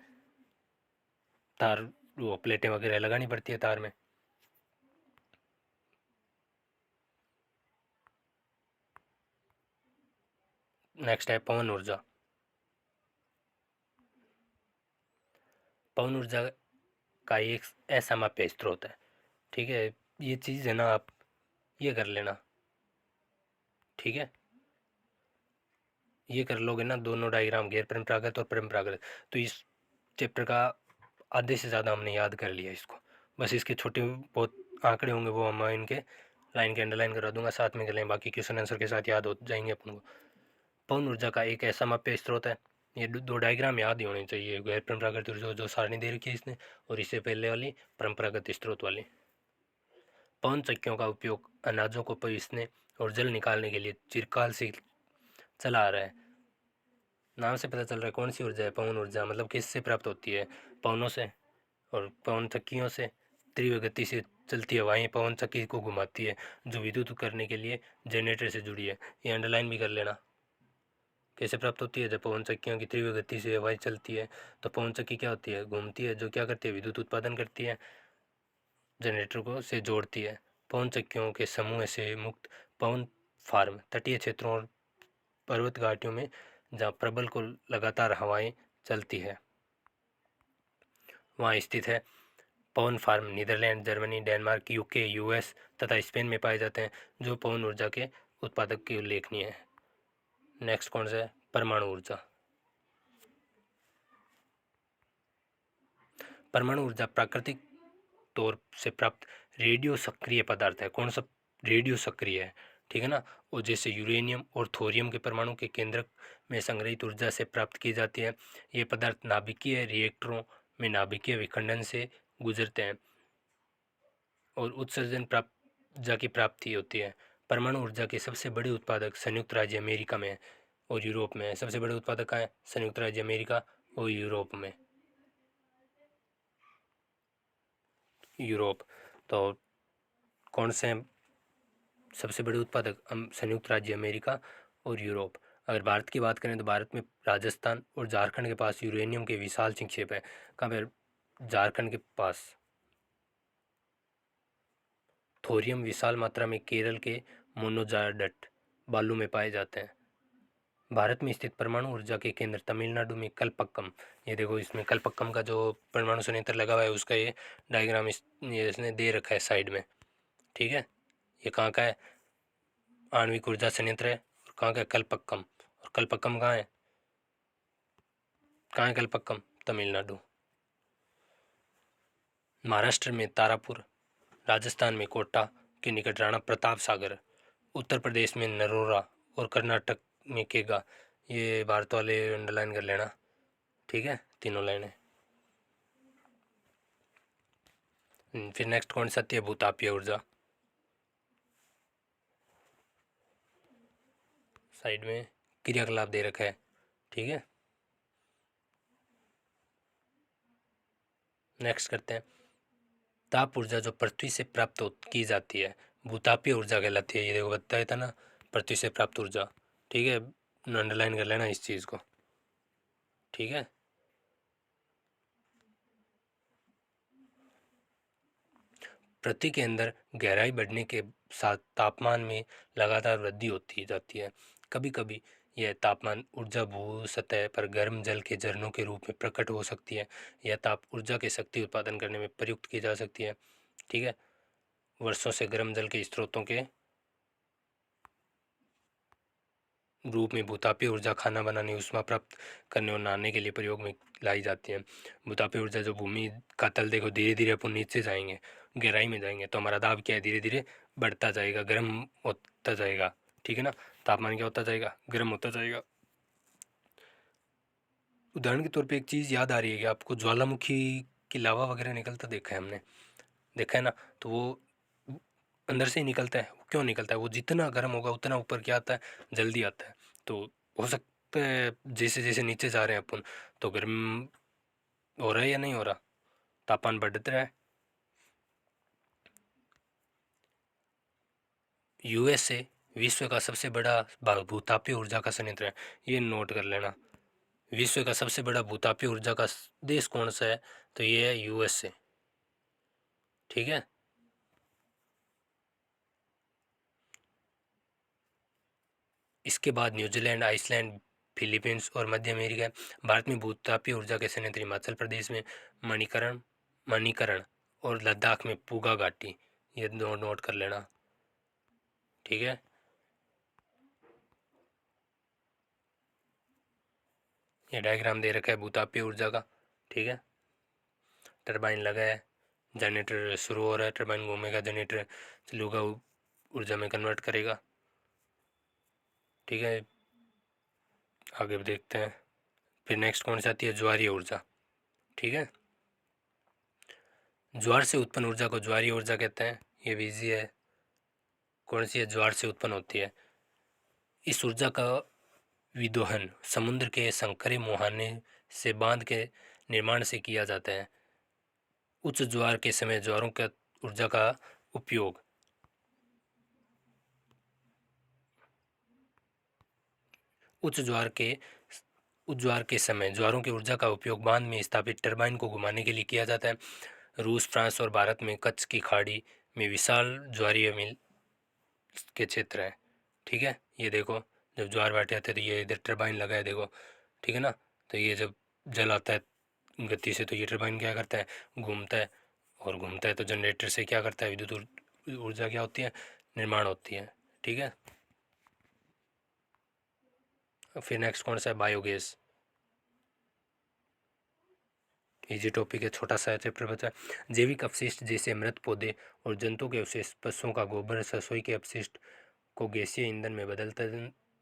तार, वो प्लेटें वगैरह लगानी पड़ती है तार में। नेक्स्ट है पवन ऊर्जा। पवन ऊर्जा का एक असामाप्य स्रोत है। ठीक है, ये चीज़ है ना, आप ये कर लेना। ठीक है, ये कर लोगे ना दोनों डायग्राम, गैर परंपरागत और परंपरागत, तो इस चैप्टर का आधे से ज़्यादा हमने याद कर लिया इसको। बस इसके छोटे बहुत आंकड़े होंगे वो हम इनके लाइन के अंडरलाइन करा दूंगा, साथ में कर लें, बाकी क्वेश्चन आंसर के साथ याद हो जाएंगे अपन को। पवन ऊर्जा का एक ऐसा माप्य स्रोत है, ये दो डायग्राम याद ही होने चाहिए, गैर परंपरागत ऊर्जा जो सारणी दे रखी है इसने, और इससे पहले वाली परंपरागत स्रोत वाली। पवन चक्कियों का उपयोग अनाजों को पीसने और जल निकालने के लिए चिरकाल से चला आ रहा है। नाम से पता चल रहा है कौन सी ऊर्जा है पवन ऊर्जा, मतलब किससे प्राप्त होती है? पवनों से और पवन चक्कियों से। तीव्र गति से चलती हवाएं पवन चक्की को घुमाती है, जो विद्युत करने के लिए जनरेटर से जुड़ी है। ये अंडरलाइन भी कर लेना। कैसे प्राप्त होती है? जब पवन चक्कियों की तीव्र गति से हवाएं चलती है तो पवन चक्की क्या होती है? घूमती है, जो क्या करती है? विद्युत उत्पादन करती है, जनरेटर को से जोड़ती है। पवन चक्कियों के समूह से मुक्त पवन फार्म तटीय क्षेत्रों और पर्वत घाटियों में, जहाँ प्रबल को लगातार हवाएं चलती है, वहाँ स्थित है। पवन farm Netherlands, Germany, Denmark, UK, US तथा स्पेन में पाए जाते हैं, जो पवन ऊर्जा के उत्पादक की उल्लेखनीय है। नेक्स्ट कौन सा है? परमाणु ऊर्जा। परमाणु ऊर्जा प्राकृतिक तौर से प्राप्त रेडियो सक्रिय पदार्थ है। कौन सा? रेडियो सक्रिय है। ठीक है ना, और जैसे यूरेनियम और थोरियम के परमाणु के केंद्रक में संग्रहित ऊर्जा से प्राप्त की जाती है। ये पदार्थ नाभिकीय रिएक्टरों में नाभिकीय विखंडन से गुजरते हैं और उत्सर्जन प्राप्त ऊर्जा की प्राप्ति होती है। परमाणु ऊर्जा के सबसे बड़े उत्पादक संयुक्त राज्य अमेरिका में है और यूरोप में है। सबसे बड़े उत्पादक कहाँ है? संयुक्त राज्य अमेरिका और यूरोप में। यूरोप, तो कौन से हैं सबसे बड़े उत्पादक? संयुक्त राज्य अमेरिका और यूरोप। अगर भारत की बात करें तो भारत में राजस्थान और झारखंड के पास यूरेनियम के विशाल निक्षेप है। कहाँ पे? झारखंड के पास। थोरियम विशाल मात्रा में केरल के मोनोजार्डट बालू में पाए जाते हैं। भारत में स्थित परमाणु ऊर्जा के केंद्र तमिलनाडु में कलपक्कम, ये देखो इसमें कलपक्कम का जो परमाणु संयंत्र लगा हुआ है उसका ये डायग्राम ये इसने दे रखा है साइड में। ठीक है, ये कहाँ का है? आणविक ऊर्जा संयंत्र है। और कहाँ का है? कलपक्कम। और कलपक्कम कहाँ है? कहाँ है कलपक्कम? तमिलनाडु। महाराष्ट्र में तारापुर, राजस्थान में कोटा के निकट राणा प्रताप सागर, उत्तर प्रदेश में नरोरा और कर्नाटक में केगा। ये भारत वाले अंडरलाइन कर लेना। ठीक है, तीनों लाइनें। फिर नेक्स्ट कौन सा आती है? भूतापीय ऊर्जा। साइड में क्रियाकलाप दे रखा है। ठीक है, नेक्स्ट करते हैं। ताप ऊर्जा जो पृथ्वी से प्राप्त की जाती है भूतापीय ऊर्जा कहलाती है। ये देखो बताया था ना, पृथ्वी से प्राप्त ऊर्जा। ठीक है, अंडरलाइन कर लेना इस चीज़ को। ठीक है, पृथ्वी के अंदर गहराई बढ़ने के साथ तापमान में लगातार वृद्धि होती जाती है। कभी कभी यह तापमान ऊर्जा भू सतह पर गर्म जल के झरनों के रूप में प्रकट हो सकती है। यह ताप ऊर्जा के शक्ति उत्पादन करने में प्रयुक्त की जा सकती है। ठीक है, वर्षों से गर्म जल के स्रोतों के रूप में भूतापीय ऊर्जा खाना बनाने, ऊष्मा प्राप्त करने और नहाने के लिए प्रयोग में लाई जाती है। भूतापीय ऊर्जा जो भूमि का तल देखो धीरे धीरे अपन नीचे जाएंगे, गहराई में जाएंगे तो हमारा दाब क्या है? धीरे धीरे बढ़ता जाएगा, गर्म होता जाएगा। ठीक है ना, तापमान क्या होता जाएगा? गर्म होता जाएगा। उदाहरण के तौर पे एक चीज़ याद आ रही है कि आपको ज्वालामुखी की लावा वगैरह निकलता देखा है हमने, देखा है ना? तो वो अंदर से ही निकलता है। वो क्यों निकलता है? वो जितना गर्म होगा उतना ऊपर क्या आता है? जल्दी आता है। तो हो सकता है जैसे जैसे नीचे जा रहे हैं अपन तो गर्म हो रहा है या नहीं हो रहा? तापमान बढ़ता है। यूएसए विश्व का सबसे बड़ा भूतापीय ऊर्जा का संयंत्र है। ये नोट कर लेना। विश्व का सबसे बड़ा भूतापीय ऊर्जा का देश कौन सा है? तो ये है यूएसए। ठीक है, इसके बाद न्यूजीलैंड, आइसलैंड, फिलीपींस और मध्य अमेरिका है। भारत में भूतापीय ऊर्जा के संयंत्र हिमाचल प्रदेश में मणिकरण मणिकरण और लद्दाख में पूगा घाटी। ये दो नोट कर लेना। ठीक है, ये डायग्राम दे रखा है भूतापीय ऊर्जा का। ठीक है, टरबाइन लगा है, जनरेटर शुरू हो रहा है, टरबाइन घूमेगा, जनरेटर चलूगा, ऊर्जा में कन्वर्ट करेगा। ठीक है, आगे देखते हैं। फिर नेक्स्ट कौन सी आती है? ज्वारीय ऊर्जा। ठीक है, ज्वार से उत्पन्न ऊर्जा को ज्वारीय ऊर्जा कहते हैं। ये भी इजी है। कौन सी है? ज्वार से उत्पन्न होती है। इस ऊर्जा का विदोहन समुद्र के संकरे मुहाने से बांध के निर्माण से किया जाता है। उच्च ज्वार के समय ज्वारों का ऊर्जा का उपयोग उच्च ज्वार के उच्च ज्वार के समय ज्वारों की ऊर्जा का उपयोग बांध में स्थापित टरबाइन को घुमाने के लिए किया जाता है। रूस, फ्रांस और भारत में कच्छ की खाड़ी में विशाल ज्वारीय मिल के क्षेत्र है। ठीक है, ये देखो जब ज्वार भाटे आते हैं तो ये इधर टरबाइन लगा है देखो। ठीक है ना, तो ये जब जल आता है गति से तो ये टरबाइन क्या करता है? घूमता है। और घूमता है तो जनरेटर से क्या करता है? विद्युत ऊर्जा क्या होती है? निर्माण होती है। ठीक है, फिर नेक्स्ट कौन सा है? बायोगैस। इजी टॉपिक है, छोटा सा चैप्टर बचा है। जैविक अपशिष्ट जैसे मृत पौधे और जंतुओं के अवशेष, पशुओं का गोबर, रसोई के अपशिष्ट को गैसीय ईंधन में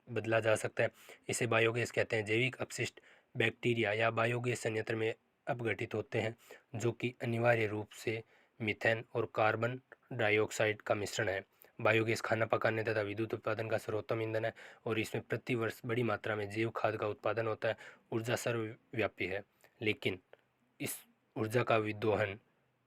बदला जा सकता है। इसे बायोगैस कहते हैं। जैविक अपशिष्ट बैक्टीरिया या बायोगैस संयंत्र में अपघटित होते हैं जो कि अनिवार्य रूप से मीथेन और कार्बन डाइऑक्साइड का मिश्रण है। बायोगैस खाना पकाने तथा विद्युत उत्पादन का सर्वोत्तम ईंधन है और इसमें प्रति वर्ष बड़ी मात्रा में जैव खाद का उत्पादन होता है। ऊर्जा सर्वव्यापी है, लेकिन इस ऊर्जा का विदोहन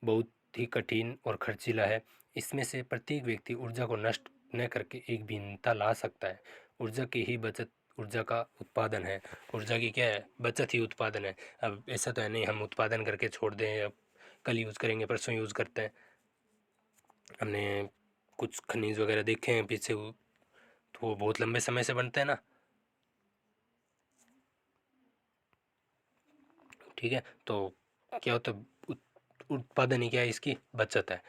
बहुत ही कठिन और खर्चीला है। इसमें से प्रत्येक व्यक्ति ऊर्जा को नष्ट न करके एक भिन्नता ला सकता है। ऊर्जा की ही बचत ऊर्जा का उत्पादन है। ऊर्जा की क्या है? बचत ही उत्पादन है। अब ऐसा तो है नहीं हम उत्पादन करके छोड़ दें, अब कल यूज़ करेंगे, परसों यूज़ करते हैं। हमने कुछ खनिज वगैरह देखे हैं पीछे तो वो बहुत लंबे समय से बनते हैं ना, ठीक है। तो क्या होता है, उत्पादन ही क्या है, इसकी बचत है,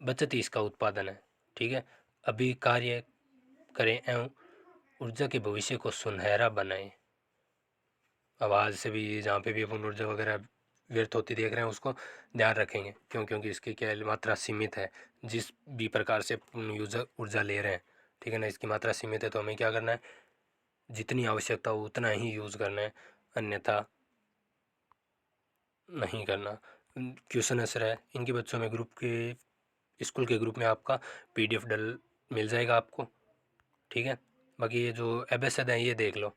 बचत ही इसका उत्पादन है, ठीक है। अभी कार्य करें एवं ऊर्जा के भविष्य को सुनहरा बनाएं। अब आज से भी जहाँ पे भी अपन ऊर्जा वगैरह व्यर्थ होती देख रहे हैं उसको ध्यान रखेंगे, क्यों, क्योंकि इसकी क्या है, मात्रा सीमित है। जिस भी प्रकार से अपन यूजर ऊर्जा ले रहे हैं, ठीक है ना, इसकी मात्रा सीमित है, तो हमें क्या करना है, जितनी आवश्यकता हो उतना ही यूज़ करना है, अन्यथा नहीं करना। क्वेश्चन आंसर है इनके बच्चों में ग्रुप के, स्कूल के ग्रुप में आपका PDF डल मिल जाएगा आपको, ठीक है। बाकी ये जो एबेसड है ये देख लो,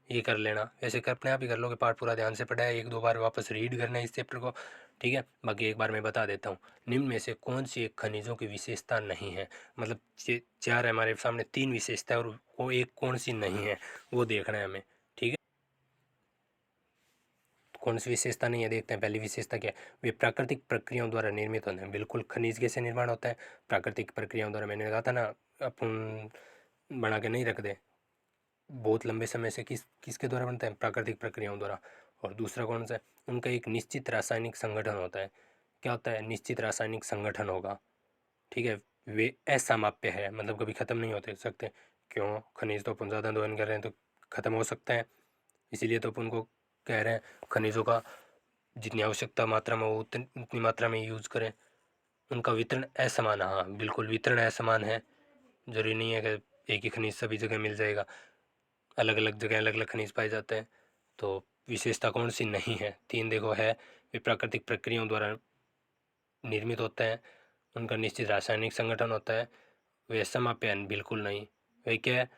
ये कर लेना, ऐसे कर अपने आप ही कर लो कि पार्ट पूरा ध्यान से पढ़ा है, एक दो बार वापस रीड करना है इस चैप्टर को, ठीक है। बाकी एक बार मैं बता देता हूँ, निम्न में से कौन सी एक खनिजों की विशेषता नहीं है, मतलब चार है हमारे सामने, तीन विशेषता है और वो एक कौन सी नहीं है वो देखना है हमें, ठीक है। कौन सी विशेषता नहीं है देखते हैं। पहली विशेषता क्या है, वे प्राकृतिक प्रक्रियाओं द्वारा निर्मित होते हैं। बिल्कुल, खनिज कैसे निर्माण होता है, प्राकृतिक प्रक्रियाओं द्वारा, मैंने कहा था ना, अपन बना के नहीं रख दे, बहुत लंबे समय से किसके द्वारा बनता है, प्राकृतिक प्रक्रियाओं द्वारा। और दूसरा कौन सा है, उनका एक निश्चित रासायनिक संगठन होता है। क्या होता है, निश्चित रासायनिक संगठन होगा, ठीक है। वे असामाप्य है, मतलब कभी ख़त्म नहीं होते सकते, क्यों, खनिज तो अपन ज़्यादा दोहन कर रहे हैं तो ख़त्म हो सकता है, इसीलिए तो अपन को कह रहे हैं खनिजों का जितनी आवश्यकता मात्रा में हो उतनी मात्रा में यूज़ करें। उनका वितरण असमान, हाँ बिल्कुल वितरण असमान है, जरूरी नहीं है कि एक ही खनिज सभी जगह मिल जाएगा, अलग अलग जगह अलग अलग खनिज पाए जाते हैं। तो विशेषता कौन सी नहीं है, तीन देखो है, वे प्राकृतिक प्रक्रियाओं द्वारा निर्मित होते हैं, उनका निश्चित रासायनिक संगठन होता है, वे समाप्यन बिल्कुल नहीं, वे क्या है,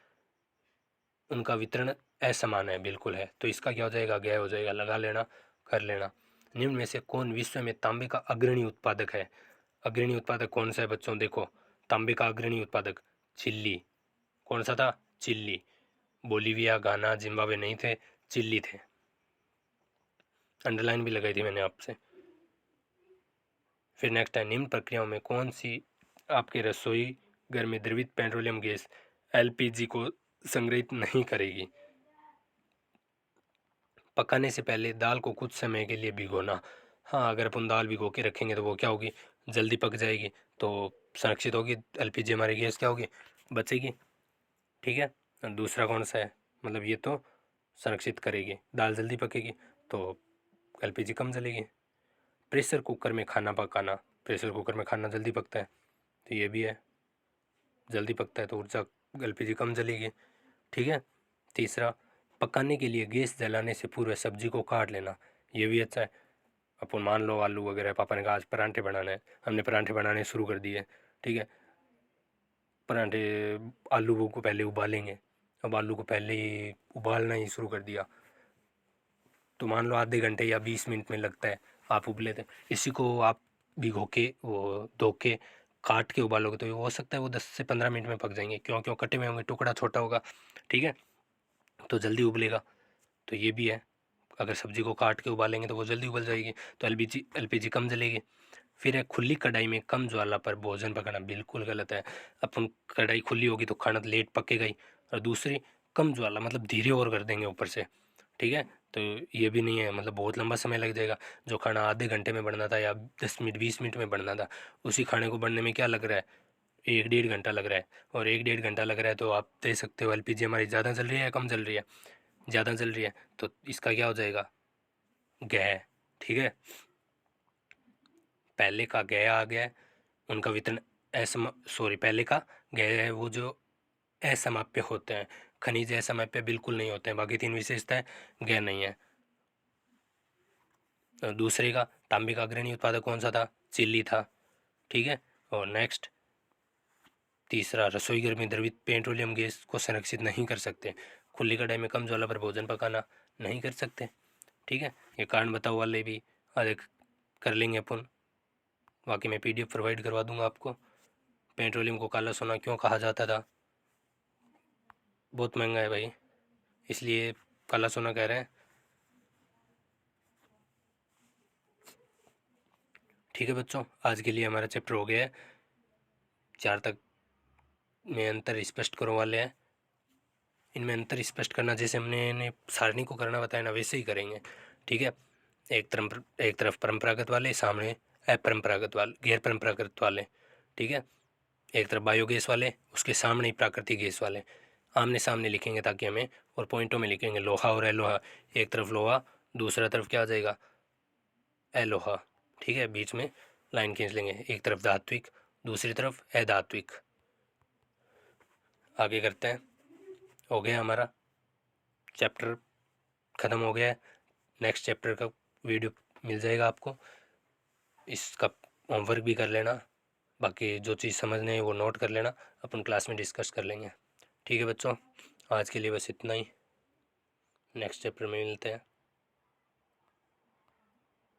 उनका वितरण असमान है, बिल्कुल है। तो इसका क्या हो जाएगा, गया हो जाएगा, लगा लेना, कर लेना। निम्न में से कौन विश्व में तांबे का अग्रणी उत्पादक है, अग्रणी उत्पादक कौन सा है बच्चों, देखो तांबे का अग्रणी उत्पादक, चिल्ली, कौन सा था, चिल्ली, बोलीविया, घाना, जिम्बाब्वे नहीं थे, चिल्ली थे, अंडरलाइन भी लगाई थी मैंने आपसे। फिर नेक्स्ट है, निम्न प्रक्रियाओं में कौन सी आपके रसोई घर में द्रवित पेट्रोलियम गैस LPG को संग्रहित नहीं करेगी। पकाने से पहले दाल को कुछ समय के लिए भिगोना, हाँ अगर अपन दाल भिगो के रखेंगे तो वो क्या होगी, जल्दी पक जाएगी, तो संरक्षित होगी, LPG हमारी गैस क्या होगी, बचेगी, ठीक है। और दूसरा कौन सा है, मतलब ये तो संरक्षित करेगी, दाल जल्दी पकेगी तो LPG कम जलेगी। प्रेशर कुकर में खाना पकाना, प्रेशर कुकर में खाना जल्दी पकता है, तो ये भी है, जल्दी पकता है तो ऊर्जा LPG कम जलेगी, ठीक है। तीसरा, पकाने के लिए गैस जलाने से पूर्व सब्जी को काट लेना, ये भी अच्छा है। अपन मान लो आलू वगैरह, पापा ने कहा आज परांठे बनाना है, हमने परांठे बनाने शुरू कर दिए, ठीक है। परांठे, आलू को पहले उबालेंगे, अब आलू को पहले ही उबालना ही शुरू कर दिया, तो मान लो आधे घंटे या 20 मिनट में लगता है, आप उबले थे, इसी को आप भिगो के वो धो के काट के उबालोगे तो हो सकता है वो 10 से 15 मिनट में पक जाएंगे, क्यों, क्यों कटे हुए होंगे, टुकड़ा छोटा होगा, ठीक है, तो जल्दी उबलेगा। तो ये भी है, अगर सब्जी को काट के उबालेंगे तो वो जल्दी उबल जाएगी, तो LPG कम जलेगी। फिर है, खुली कढ़ाई में कम ज्वाला पर भोजन पकाना, बिल्कुल गलत है। अपन कढ़ाई खुली होगी तो खाना तो लेट पकेगा ही, और दूसरी कम ज्वाला मतलब धीरे और कर देंगे ऊपर से, ठीक है। तो ये भी नहीं है, मतलब बहुत लंबा समय लग जाएगा, जो खाना आधे घंटे में बनना था या 10 मिनट 20 मिनट में बनना था, उसी खाने को बनने में क्या लग रहा है, 1 डेढ़ घंटा लग रहा है, और 1 डेढ़ घंटा लग रहा है तो आप दे सकते हो LPG हमारी ज़्यादा जल रही है या कम जल रही है, ज़्यादा जल रही है, तो इसका क्या हो जाएगा, गैस, ठीक है। पहले का गया आ गया है, उनका वितरण सॉरी, पहले का गया है वो जो असमाप्य होते हैं, खनिज असमाप्य बिल्कुल नहीं होते हैं, बाकी तीन विशेषताएं गैर नहीं है। और दूसरे का, तांबे का अग्रणी उत्पादक कौन सा था, चिल्ली था, ठीक है। और नेक्स्ट, तीसरा, रसोई घर में द्रवित पेट्रोलियम गैस को संरक्षित नहीं कर सकते, खुली कढ़ाई में कम ज्वाला पर भोजन पकाना नहीं कर सकते, ठीक है। ये कारण बताओ वाले भी अधिक कर लेंगे अपन, बाकी मैं PDF प्रोवाइड करवा दूंगा आपको। पेट्रोलियम को काला सोना क्यों कहा जाता था, बहुत महंगा है भाई, इसलिए काला सोना कह रहे हैं, ठीक है बच्चों, आज के लिए हमारा चैप्टर हो गया है, 4 तक में अंतर स्पष्ट करो वाले हैं। इनमें अंतर स्पष्ट करना जैसे हमने इन्हें सारणी को करना बताया ना, वैसे ही करेंगे। ठीक है, एक तरफ परंपरागत वाले, सामने अपरंपरागत वाले, गैर परंपरागत वाले। ठीक है, एक तरफ बायोगैस वाले, उसके सामने ही प्राकृतिक गैस वाले। आमने सामने लिखेंगे ताकि हमें, और पॉइंटों में लिखेंगे लोहा और अलोहा। एक तरफ लोहा, दूसरा तरफ क्या आ जाएगा, अलोहा। ठीक है, बीच में लाइन खींच लेंगे, एक तरफ धात्विक, दूसरी तरफ अधात्विक। आगे करते हैं। हो गया हमारा चैप्टर, ख़त्म हो गया है। नेक्स्ट चैप्टर का वीडियो मिल जाएगा आपको, इसका होमवर्क भी कर लेना। बाकी जो चीज़ समझने है वो नोट कर लेना, अपन क्लास में डिस्कस कर लेंगे। ठीक है बच्चों, आज के लिए बस इतना ही, नेक्स्ट चैप्टर में मिलते हैं।